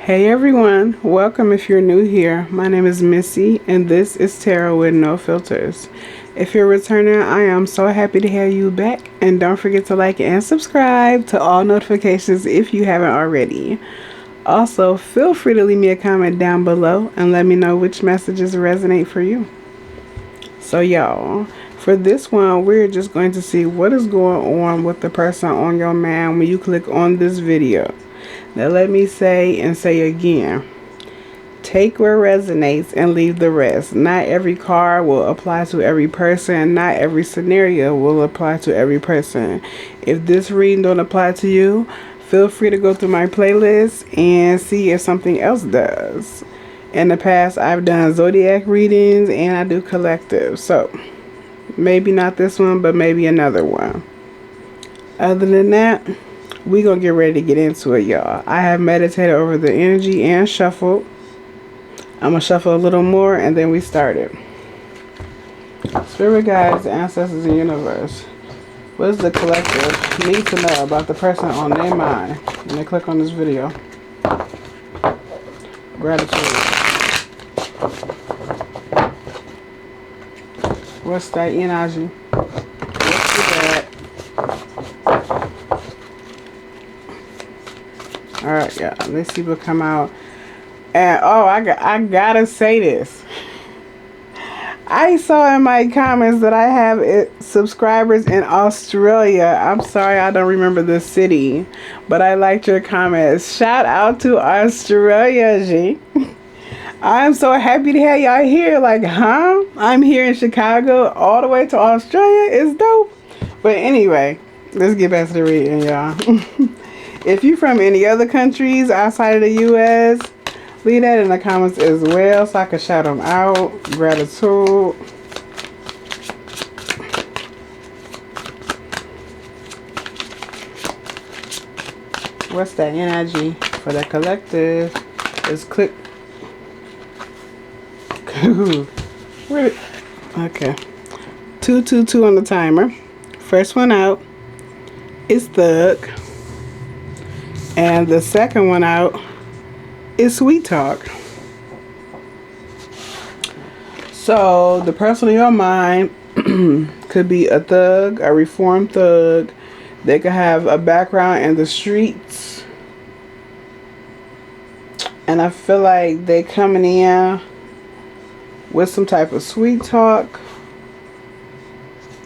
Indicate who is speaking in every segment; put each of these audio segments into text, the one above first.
Speaker 1: Hey everyone, welcome if you're new here. My name is Missy and this is Tarot with No Filters. If you're returning, I am so happy to have you back, and don't forget to like and subscribe to all notifications if you haven't already. Also, feel free to leave me a comment down below and let me know which messages resonate for you. So y'all, for this one, we're just going to see what is going on with the person on your mind when you click on this video. Now let me say and say again, take where resonates and leave the rest. Not every card will apply to every person. Not every scenario will apply to every person. If this reading don't apply to you, feel free to go through my playlist and see if something else does. In the past, I've done zodiac readings and I do collective. So maybe not this one, but maybe another one. Other than that, we're going to get ready to get into it, y'all. I have meditated over the energy and shuffled. I'm going to shuffle a little more and then we started. Spirit guides, ancestors, and universe. What does the collective need to know about the person on their mind when they click on this video? Gratitude. What's that energy? What's that? Alright, yeah, let's see what come out. And oh, I gotta say this. I saw in my comments that I have subscribers in Australia. I'm sorry I don't remember the city, but I liked your comments. Shout out to Australia, G. I'm so happy to have y'all here. Like, huh? I'm here in Chicago all the way to Australia. It's dope. But anyway, let's get back to the reading, y'all. If you're from any other countries outside of the U.S., leave that in the comments as well so I can shout them out. Gratitude. What's that energy for the collective? Let's click. Okay. 222 on the timer. First one out is Thug. And the second one out is Sweet Talk. So the person in your mind could be a thug, a reformed thug. They could have a background in the streets. And I feel like they coming in with some type of sweet talk.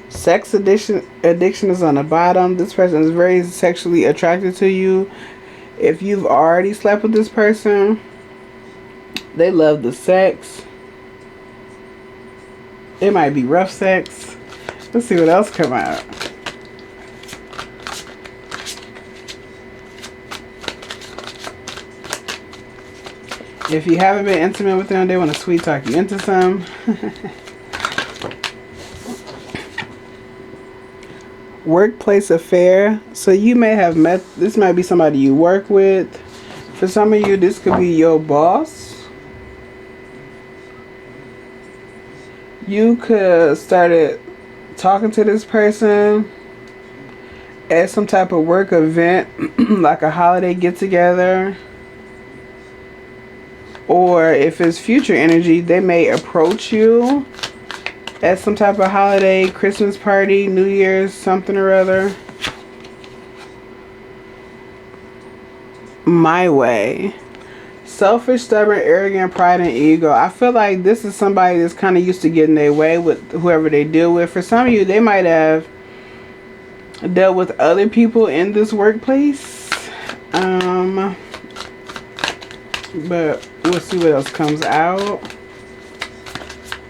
Speaker 1: Sex addiction is on the bottom. This person is very sexually attracted to you. If you've already slept with this person, they love the sex. It might be rough sex. Let's see what else come out. If you haven't been intimate with them, they want to sweet talk you into some. Workplace affair. So you may have met, this might be somebody you work with. For some of you, this could be your boss. You could started talking to this person at some type of work event, like a holiday get together. Or if it's future energy, they may approach you at some type of holiday, Christmas party, New Year's, something or other. My way. Selfish, stubborn, arrogant, pride, and ego. I feel like this is somebody that's kind of used to getting their way with whoever they deal with. For some of you, they might have dealt with other people in this workplace. But we'll see what else comes out.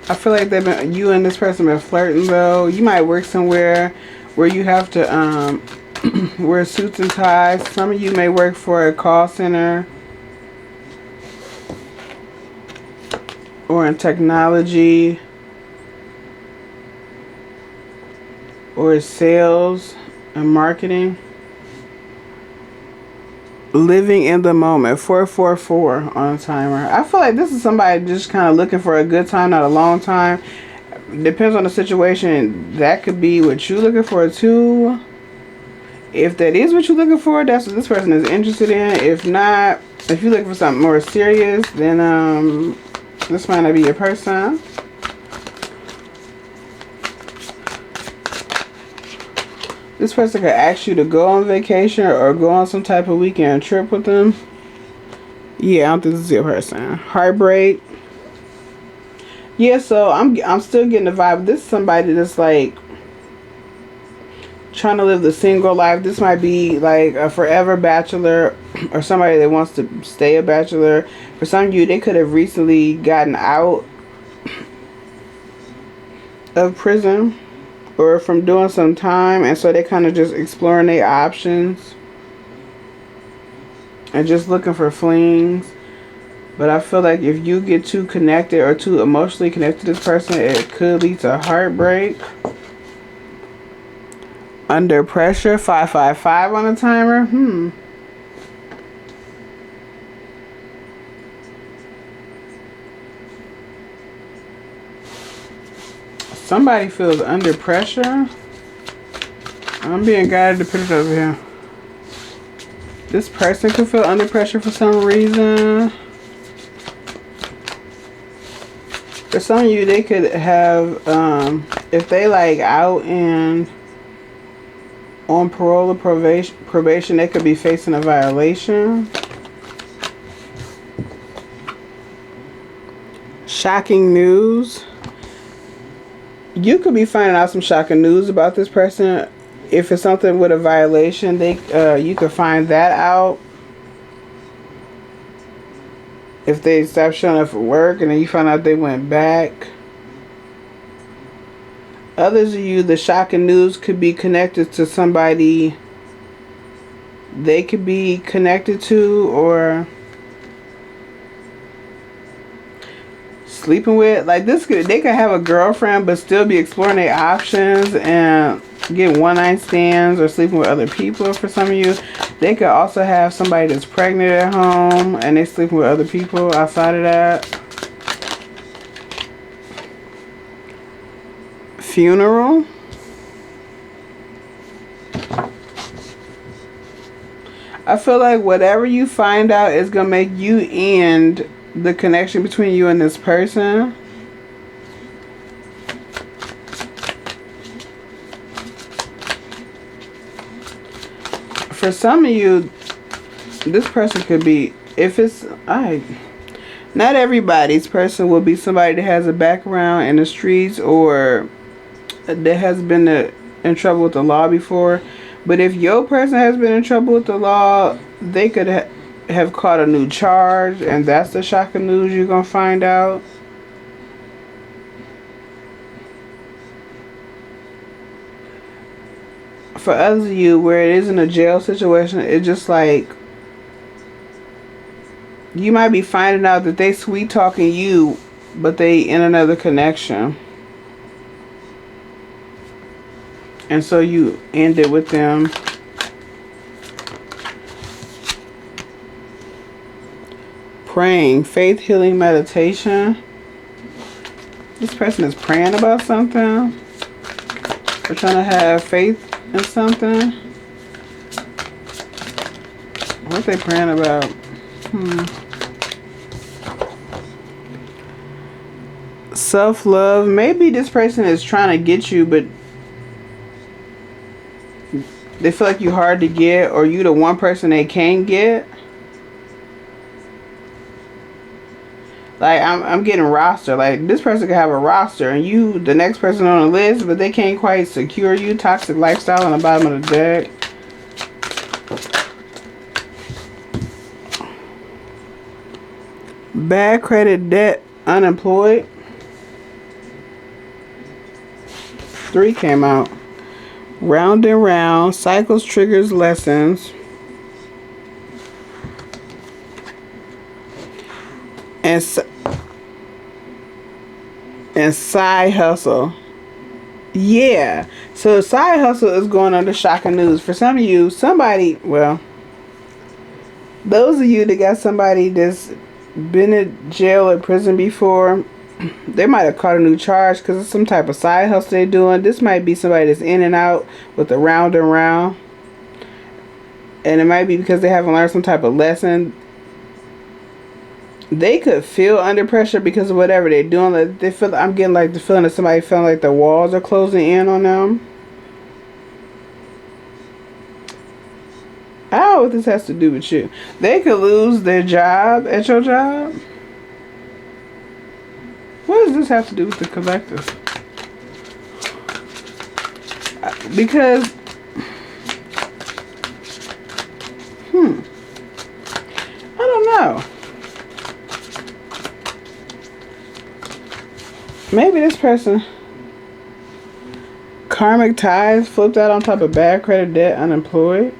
Speaker 1: I feel like you and this person been flirting though. You might work somewhere where you have to wear suits and ties. Some of you may work for a call center or in technology or sales and marketing. Living in the moment. 444 on a timer. I feel like this is somebody just kind of looking for a good time, not a long time. Depends on the situation. That could be what you're looking for too. If that is what you're looking for, that's what this person is interested in. If not, If you're looking for something more serious, then this might not be your person. This person could ask you to go on vacation or go on some type of weekend trip with them. Yeah, I don't think this is your person. Heartbreak. Yeah, so I'm still getting the vibe. This is somebody that's like trying to live the single life. This might be like a forever bachelor or somebody that wants to stay a bachelor. For some of you, they could have recently gotten out of prison or from doing some time, and so they kind of just exploring their options and just looking for flings. But I feel like if you get too connected or too emotionally connected to this person, it could lead to heartbreak. Under pressure, 555 on the timer. Somebody feels under pressure. I'm being guided to put it over here. This person could feel under pressure for some reason. For some of you, they could have, if they like out and on parole or probation, they could be facing a violation. Shocking news. You could be finding out some shocking news about this person. If it's something with a violation, you could find that out. If they stopped showing up for work and then you find out they went back. Others of you, the shocking news could be connected to somebody they could be connected to or sleeping with. Like they could have a girlfriend but still be exploring their options and get one-night stands or sleeping with other people. For some of you, they could also have somebody that's pregnant at home and they're sleeping with other people outside of that. Funeral. I feel like whatever you find out is going to make you end the connection between you and this person. For some of you, this person could be, not everybody's person will be somebody that has a background in the streets or that has been in trouble with the law before. But if your person has been in trouble with the law, they could have caught a new charge, and that's the shocking news you're going to find out. For others of you, where it isn't a jail situation, it's just like you might be finding out that they sweet talking you, but they in another connection. And so you end it with them. Praying, faith, healing, meditation. This person is praying about something. They're trying to have faith in something. What are they praying about? Self-love. Maybe this person is trying to get you, but they feel like you're hard to get, or you the one person they can't get. Like I'm getting roster. Like this person could have a roster and you the next person on the list, but they can't quite secure you. Toxic lifestyle on the bottom of the deck. Bad credit, debt, unemployed. 3 came out. Round and round, cycles, triggers, lessons. And side hustle. Yeah. So side hustle is going under shocking news. For some of you, those of you that got somebody that's been in jail or prison before, they might have caught a new charge because it's some type of side hustle they're doing. This might be somebody that's in and out with the round and round. And it might be because they haven't learned some type of lesson They could feel under pressure because of whatever they're doing. Like they feel, I'm getting like the feeling that somebody feeling like the walls are closing in on them. I don't know what this has to do with you. They could lose their job at your job. What does this have to do with the collective? Because, I don't know. Maybe this person, karmic ties, flipped out on top of bad credit, debt, unemployed.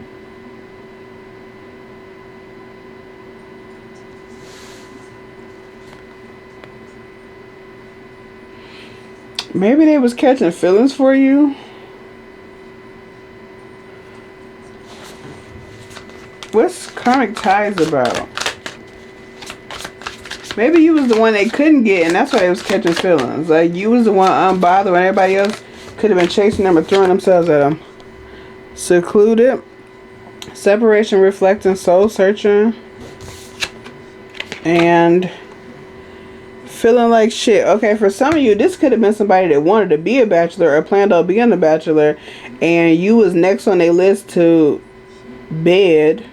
Speaker 1: Maybe they was catching feelings for you. What's karmic ties about? Maybe you was the one they couldn't get, and that's why they was catching feelings. Like, you was the one unbothered when everybody else could have been chasing them or throwing themselves at them. Secluded. Separation, reflecting, soul searching. And feeling like shit. Okay, for some of you, this could have been somebody that wanted to be a bachelor or planned on being a bachelor, and you was next on their list to bed.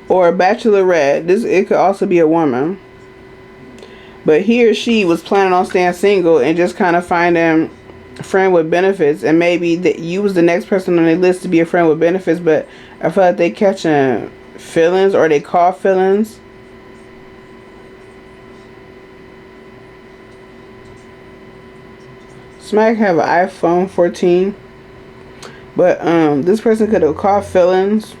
Speaker 1: Or a bachelorette. It could also be a woman. But he or she was planning on staying single and just kind of finding a friend with benefits. And maybe that you was the next person on their list to be a friend with benefits. But I feel like they catching feelings, or they call feelings. Somebody have an iPhone 14. But this person could have caught feelings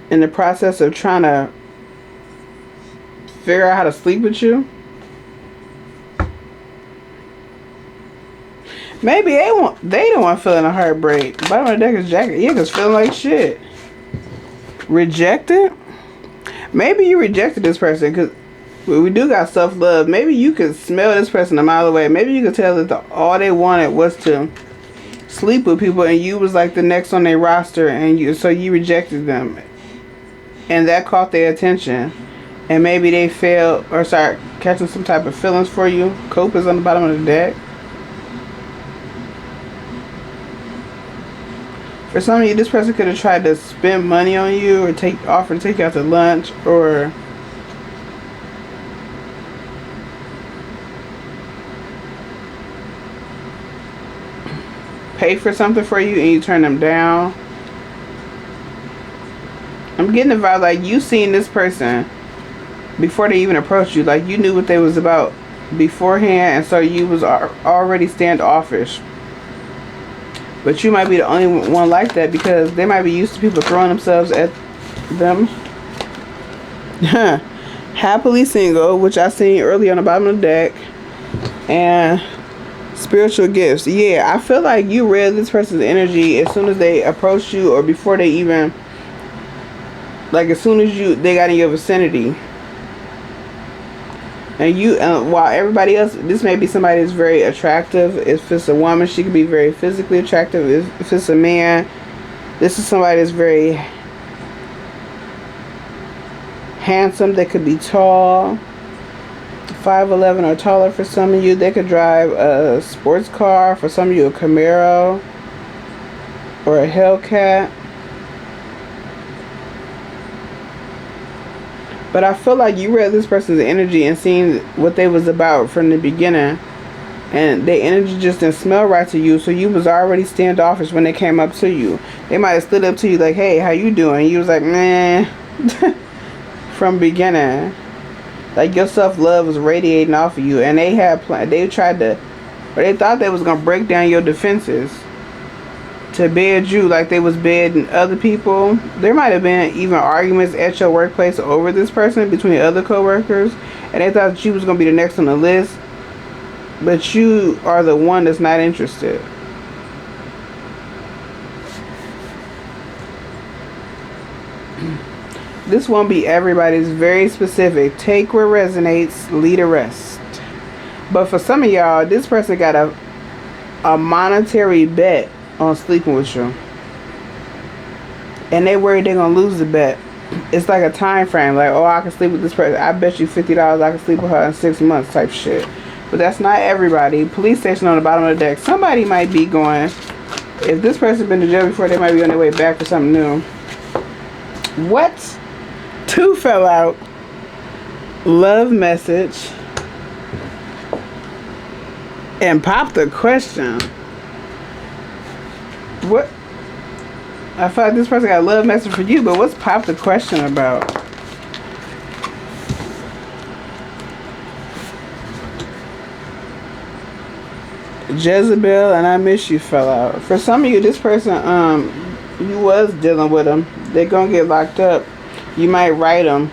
Speaker 1: in the process of trying to figure out how to sleep with you. Maybe they don't want feeling a heartbreak. Bottom of the deck is jacket. Yeah, cause feeling like shit. Rejected. Maybe you rejected this person because we do got self-love. Maybe you could smell this person a mile away. Maybe you could tell that all they wanted was to sleep with people, and you was like the next on their roster, and so you rejected them. And that caught their attention. And maybe they failed or start catching some type of feelings for you. Cope is on the bottom of the deck. For some of you, this person could have tried to spend money on you, or offer to take you out to lunch, or pay for something for you and you turn them down. I'm getting the vibe like you seen this person before they even approached you. Like you knew what they was about beforehand, and so you was already standoffish. But you might be the only one like that because they might be used to people throwing themselves at them. Happily single, which I seen earlier on the bottom of the deck. And spiritual gifts. Yeah, I feel like you read this person's energy as soon as they approached you, or before they even, like as soon as they got in your vicinity. And you, while everybody else, this may be somebody that's very attractive. If it's a woman, she could be very physically attractive. If it's a man, this is somebody that's very handsome. They could be tall, 5'11" or taller for some of you. They could drive a sports car. For some of you, a Camaro or a Hellcat. But I feel like you read this person's energy and seen what they was about from the beginning. And their energy just didn't smell right to you. So you was already standoffish when they came up to you. They might have stood up to you like, hey, how you doing? You was like, man. From beginning. Like your self-love was radiating off of you. And they had they tried to, or they thought they was going to break down your defenses to bed you like they was bedding other people. There might have been even arguments at your workplace over this person between other co-workers, and they thought she was going to be the next on the list, but you are the one that's not interested. This won't be everybody's, very specific. Take what resonates, leave the rest. But for some of y'all, this person got a monetary bet on sleeping with you, and they worried they're gonna lose the bet. it's like a time frame. Like, oh, I can sleep with this person. I bet you $50 I can sleep with her in 6 months type shit. But that's not everybody. Police station on the bottom of the deck. Somebody might be going, if this person been to jail before, they might be on their way back for something new. What? Two fell out. Love message. And popped the question. What? I feel like this person got a love message for you, but what's popped the question about? Jezebel and I miss you fell out. For some of you, this person, you was dealing with them. They're gonna get locked up. You might write them,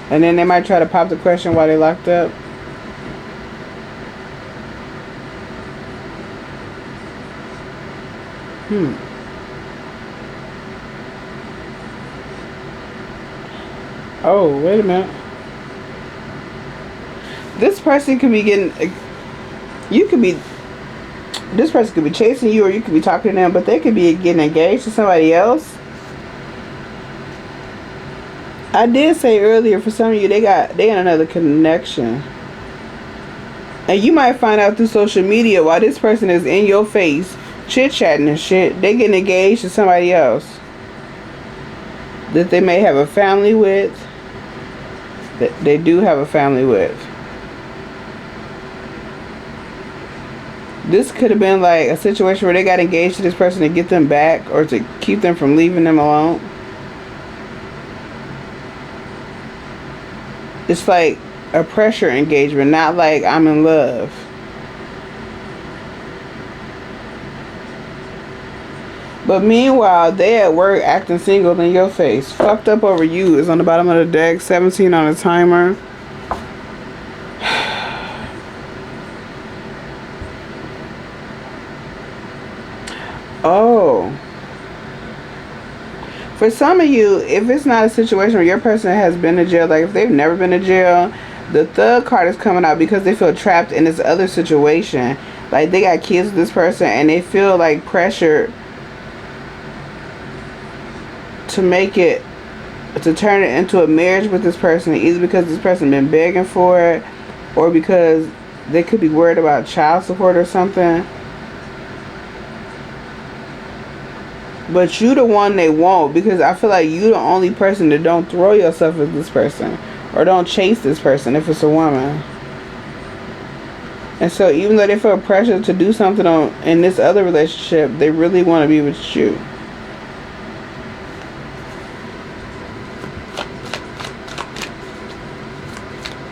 Speaker 1: and then they might try to pop the question while they locked up. Oh, wait a minute. This person could be getting, you could be, this person could be chasing you, or you could be talking to them, but they could be getting engaged to somebody else. I did say earlier, for some of you, they in another connection. And you might find out through social media while this person is in your face, chit-chatting and shit, they getting engaged to somebody else that they may have a family with, that they do have a family with. This could have been like a situation where they got engaged to this person to get them back, or to keep them from leaving them alone. It's like a pressure engagement, not like I'm in love. But meanwhile, they at work acting single in your face. Fucked up over you is on the bottom of the deck. 17 on the timer. Oh. For some of you, if it's not a situation where your person has been to jail, like if they've never been to jail, the thug card is coming out because they feel trapped in this other situation. Like they got kids with this person and they feel like pressure to make it, to turn it into a marriage with this person, either because this person been begging for it, or because they could be worried about child support or something. But you the one they want, because I feel like you the only person that don't throw yourself at this person, or don't chase this person if it's a woman. And so even though they feel pressure to do something in this other relationship, they really want to be with you.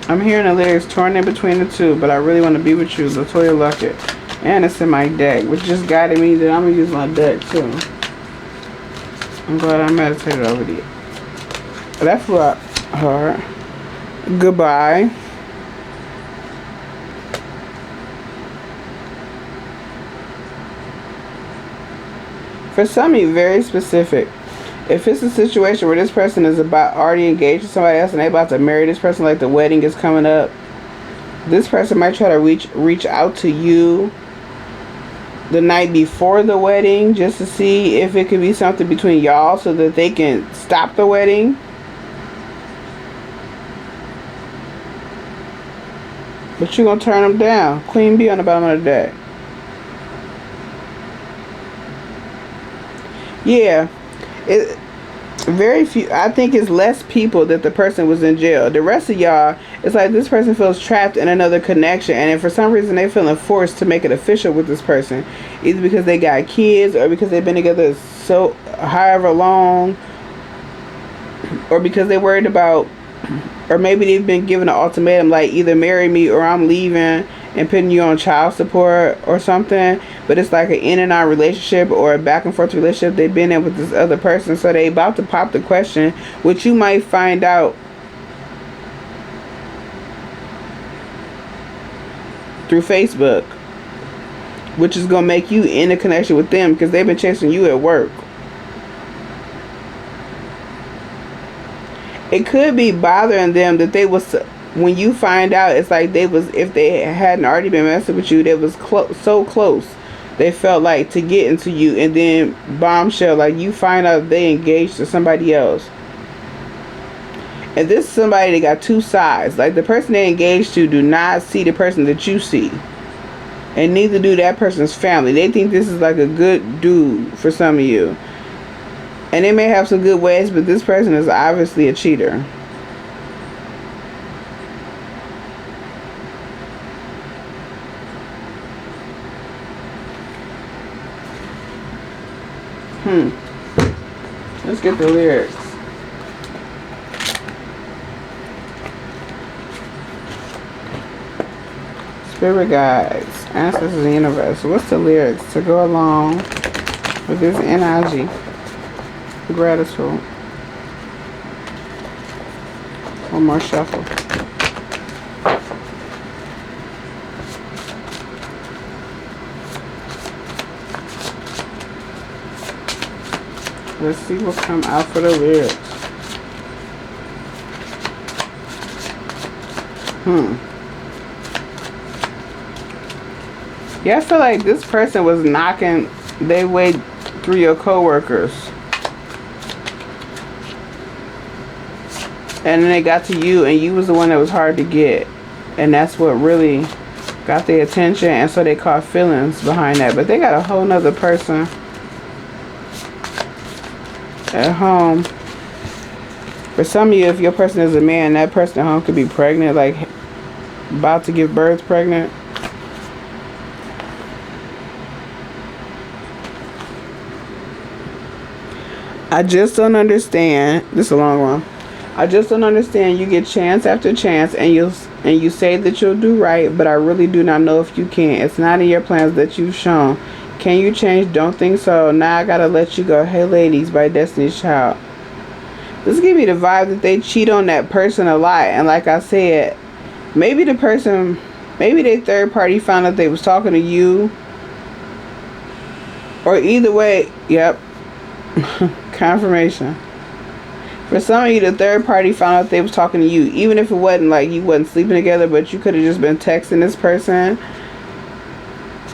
Speaker 1: I'm hearing the lyrics torn in between the two, but I really want to be with you, Latoya Luckett. And it's in my deck, which just guided me that I'm going to use my deck too. I'm glad I meditated over it. That flew out hard. Goodbye. For some of you, very specific. If it's a situation where this person is already engaged to somebody else and they about to marry this person, like the wedding is coming up, this person might try to reach out to you the night before the wedding just to see if it could be something between y'all so that they can stop the wedding. But you're going to turn them down. Queen Bee on the bottom of the deck. Yeah. Very few. I think it's less people that the person was in jail. The rest of y'all, it's like this person feels trapped in another connection, and if for some reason they feeling forced to make it official with this person, either because they got kids, or because they've been together so however long, or because they're worried about, or maybe they've been given an ultimatum like either marry me or I'm leaving and putting you on child support or something. But it's like an in and out relationship or a back and forth relationship they've been in with this other person, so they about to pop the question, which you might find out through Facebook, which is gonna make you in a connection with them because they've been chasing you at work. It could be bothering them that they was, when you find out, it's like they was, if they hadn't already been messing with you, they was so close. They felt like to get into you, and then bombshell, like you find out they engaged to somebody else. And this is somebody that got two sides. Like, the person they engaged to do not see the person that you see. And neither do that person's family. They think this is like a good dude for some of you. And they may have some good ways, but this person is obviously a cheater. Let's get the lyrics. Spirit guides, ancestors of the universe. What's the lyrics to go along with this energy? Gratitude. One more shuffle. Let's see what come out for the lyrics. Yeah, I feel like this person was knocking their way through your coworkers. And then they got to you, and you was the one that was hard to get. And that's what really got their attention, and so they caught feelings behind that. But they got a whole nother person at home. For some of you, if your person is a man, that person at home could be pregnant, like about to give birth pregnant. I just don't understand. This is a long one. I just don't understand. You get chance after chance, and you say that you'll do right, but I really do not know if you can. It's not in your plans that you've shown. Can you change? Don't think so. Now I gotta let you go. Hey ladies, by Destiny's Child. This give me the vibe that they cheat on that person a lot. And like I said, maybe the person, maybe they third party found out they was talking to you. Or either way, yep. Confirmation. For some of you, the third party found out they was talking to you. Even if it wasn't like you wasn't sleeping together, but you could have just been texting this person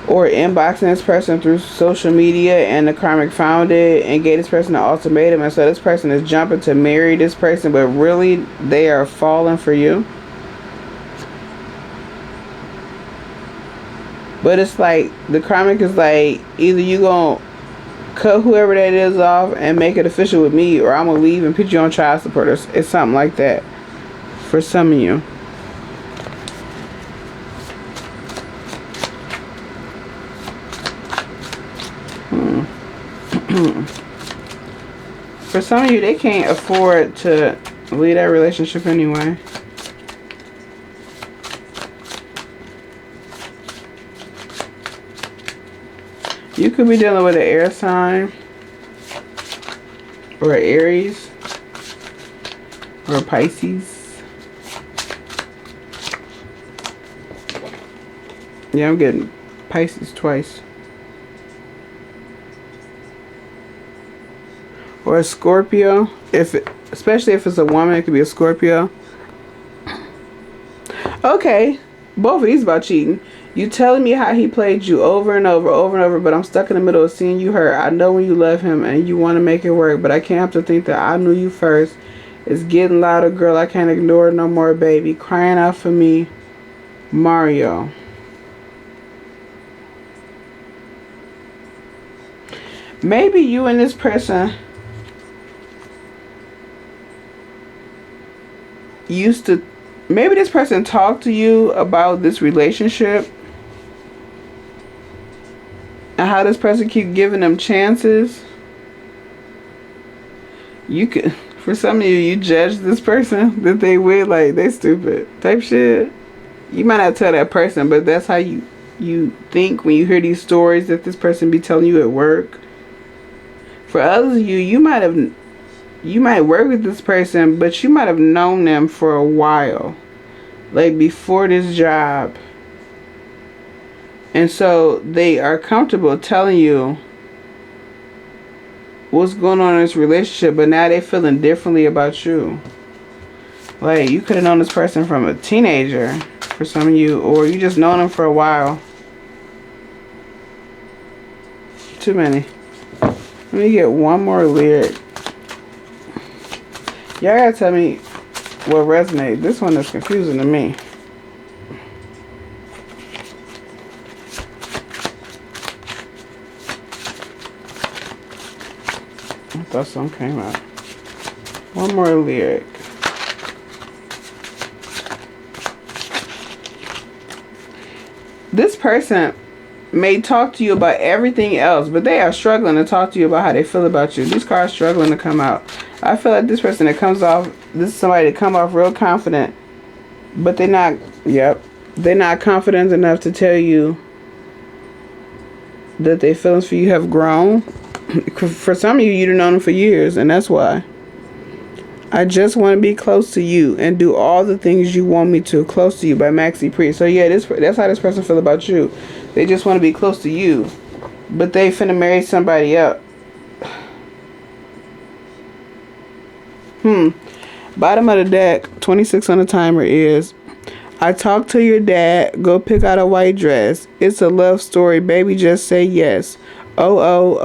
Speaker 1: or inboxing this person through social media, and the karmic found it and gave this person an ultimatum, and so this person is jumping to marry this person, but really they are falling for you. But it's like the karmic is like, either you gonna cut whoever that is off and make it official with me, or I'm gonna leave and put you on child support. It's something like that for some of you. For some of you, they can't afford to leave that relationship anyway. You could be dealing with an air sign, or an Aries, or a Pisces. Yeah, I'm getting Pisces twice. Or a Scorpio, especially if it's a woman, it could be a Scorpio. Okay, both of these about cheating. You telling me how he played you over and over, but I'm stuck in the middle of seeing you hurt. I know when you love him and you want to make it work, but I can't help to think that I knew you first. It's getting louder, girl. I can't ignore it no more, baby. Crying out for me, Mario. Maybe you and this person maybe this person talked to you about this relationship and how this person keep giving them chances. You could, for some of you, you judge this person that they with, like they stupid type shit. You might not tell that person, but that's how you think when you hear these stories that this person be telling you at work. For others of you, you might work with this person, but you might have known them for a while, like before this job. And so they are comfortable telling you what's going on in this relationship, but now they're feeling differently about you. Like, you could have known this person from a teenager, for some of you, or you just known them for a while. Too many. Let me get one more lyric. Y'all gotta tell me will resonate. This one is confusing to me. I thought something came out. One more lyric. This person may talk to you about everything else, but they are struggling to talk to you about how they feel about you. These cards struggling to come out. I feel like this person that comes off, this is somebody that come off real confident, but they're not, they're not confident enough to tell you that their feelings for you have grown. For some of you, you've known them for years, and that's why. I just want to be close to you and do all the things you want me to. Close to you by Maxi Priest. So yeah, that's how this person feel about you. They just want to be close to you, but they finna marry somebody else. Bottom of the deck, 26 on the timer is, I talked to your dad, go pick out a white dress. It's a love story, baby, just say yes. Oh.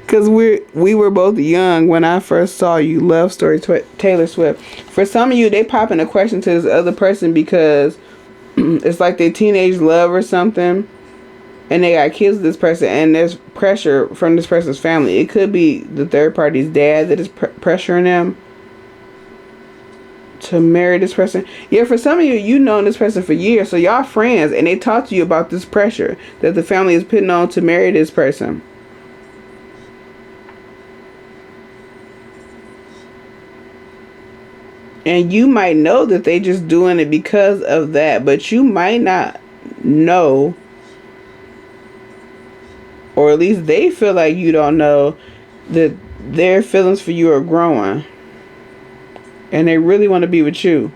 Speaker 1: Because we were both young when I first saw you. Love story, Taylor Swift. For some of you, they popping a question to this other person because it's like their teenage love or something. And they got kids with this person, and there's pressure from this person's family. It could be the third party's dad that is pressuring them to marry this person. Yeah, for some of you, you've known this person for years, so y'all friends, and they talk to you about this pressure that the family is putting on to marry this person. And you might know that they just doing it because of that, but you might not know, or at least they feel like you don't know, that their feelings for you are growing. And they really want to be with you.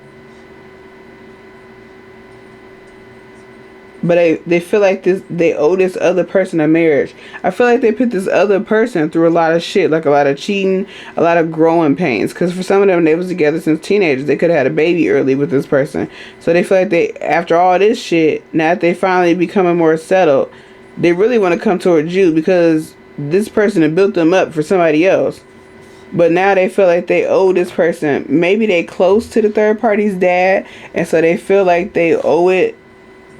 Speaker 1: But they feel like they owe this other person a marriage. I feel like they put this other person through a lot of shit, like a lot of cheating, a lot of growing pains. Because for some of them, they was together since teenagers. They could have had a baby early with this person. So they feel like after all this shit, now that they finally becoming more settled, they really want to come towards you because this person had built them up for somebody else. But now they feel like they owe this person. Maybe they close to the third party's dad, and so they feel like they owe it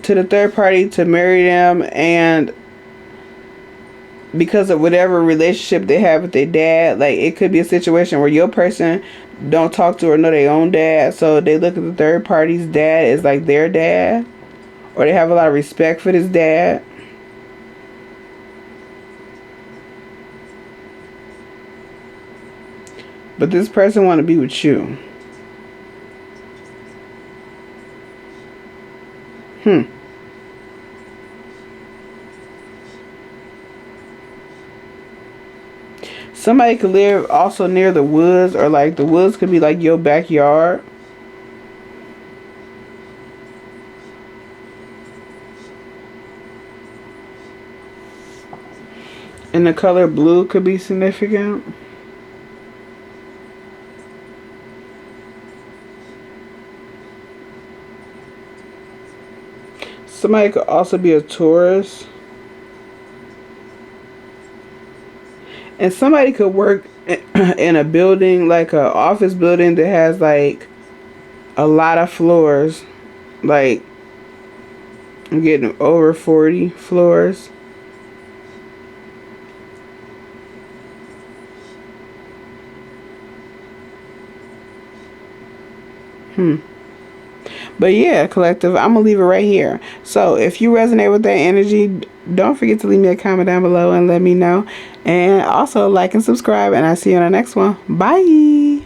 Speaker 1: to the third party to marry them, and because of whatever relationship they have with their dad, like it could be a situation where your person don't talk to or know their own dad, so they look at the third party's dad as like their dad, or they have a lot of respect for this dad. But this person want to be with you. Somebody could live also near the woods, or like the woods could be like your backyard. And the color blue could be significant. Somebody could also be a tourist. And somebody could work in a building, like an office building that has like a lot of floors. Like, I'm getting over 40 floors. But yeah, collective, I'm going to leave it right here. So if you resonate with that energy, don't forget to leave me a comment down below and let me know. And also like and subscribe. And I'll see you on the next one. Bye.